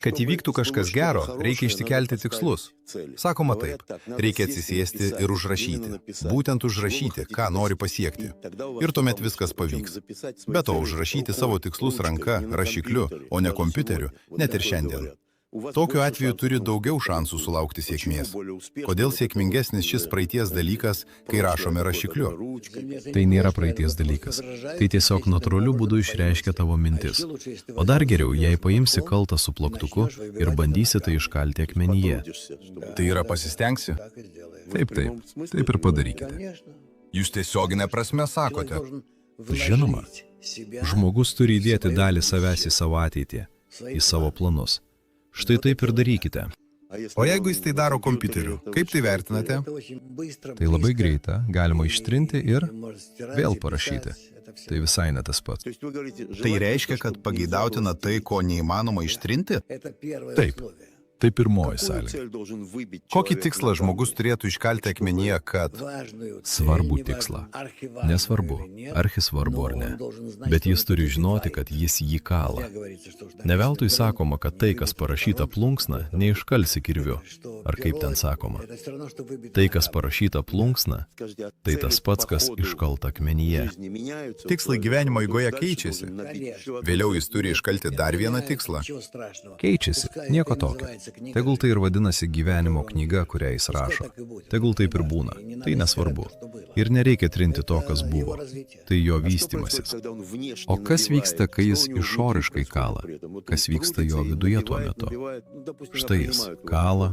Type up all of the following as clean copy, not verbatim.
Kad įvyktų kažkas gero, reikia išsikelti tikslus. Sakoma taip, reikia atsisėsti ir užrašyti. Būtent užrašyti, ką nori pasiekti. Ir tuomet viskas pavyks. Be to, užrašyti savo tikslus ranka, rašikliu, o ne kompiuteriu, net ir šiandien. Tokiu atveju turi daugiau šansų sulaukti sėkmės. Kodėl sėkmingesnis šis praeities dalykas, kai rašome rašikliu? Tai nėra praeities dalykas. Tai tiesiog natūraliu būdu išreiškia tavo mintis. O dar geriau, jei paimsi kaltą su plaktuku ir bandysi tai iškalti akmenyje. Tai yra pasistengsi? Taip ir padarykite. Jūs tiesioginė prasme sakote. Žinoma, žmogus turi įdėti dalį savęs į savo ateitį, į savo planus. Štai taip ir darykite. O jeigu jis tai daro kompiuteriu, kaip tai vertinate? Tai labai greita, galima ištrinti ir vėl parašyti. Tai visai ne tas pats. Tai reiškia, kad pageidautina tai, ko neįmanoma ištrinti? Taip. Tai pirmoji sąlyga. Kokį tikslą žmogus turėtų iškalti akmenyje, kad... Svarbų tikslą. Nesvarbu, archisvarbu ar ne. Bet jis turi žinoti, kad jis jį kala. Neveltui sakoma, kad tai, kas parašyta plunksna, neiškalsi kirviu. Ar kaip ten sakoma. Tai, kas parašyta plunksna, tai tas pats, kas iškalta akmenyje. Tikslai gyvenimo eigoje keičiasi. Vėliau jis turi iškalti dar vieną tikslą. Keičiasi, nieko tokio. Tegul tai ir vadinasi gyvenimo knyga, kurią jis rašo. Tegul taip ir būna. Tai nesvarbu. Ir nereikia trinti to, kas buvo. Tai jo vystymasis. O kas vyksta, kai jis išoriškai kala? Kas vyksta jo viduje tuo metu? Štai jis. Kala.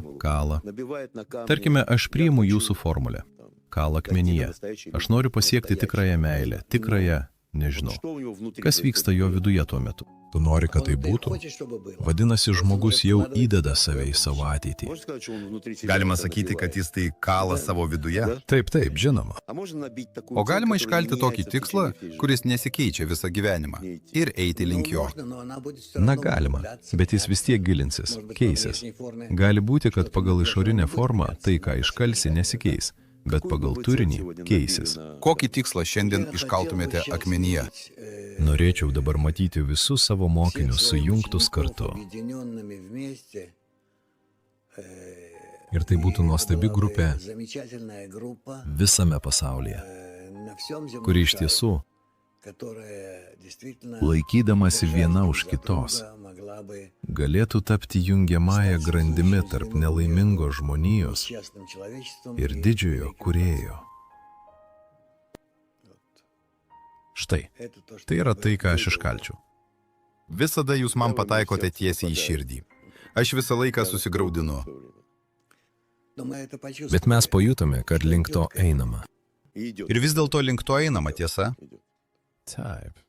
Tarkime, aš priimu jūsų formulę. Kala akmenyje. Aš noriu pasiekti tikrąją meilę. Tikrąją, nežinau. Kas vyksta jo viduje tuo metu? Tu nori, kad tai būtų? Vadinasi, žmogus jau įdeda save į savo ateitį. Galima sakyti, kad jis tai kala savo viduje? Taip, žinoma. O galima iškalti tokį tikslą, kuris nesikeičia visą gyvenimą ir eiti link jo? Na, galima, bet jis vis tiek gilinsis, keisis. Gali būti, kad pagal išorinę formą tai, ką iškalsi, nesikeis, bet pagal turinį keisis. Kokį tikslą šiandien iškaltumėte akmenyje? Norėčiau dabar matyti visus savo mokinius sujungtus kartu. Ir tai būtų nuostabi grupė visame pasaulyje, kuri iš tiesų, laikydamasi viena už kitos, galėtų tapti jungiamąją grandimi tarp nelaimingos žmonijos ir didžiojo kūrėjo. Štai, tai yra tai, ką aš iškalčiau. Visada jūs man pataikote tiesiai į širdį. Aš visą laiką susigraudinu. Bet mes pajutome, kad link to einama. Ir vis dėlto link to einama, tiesa? Taip.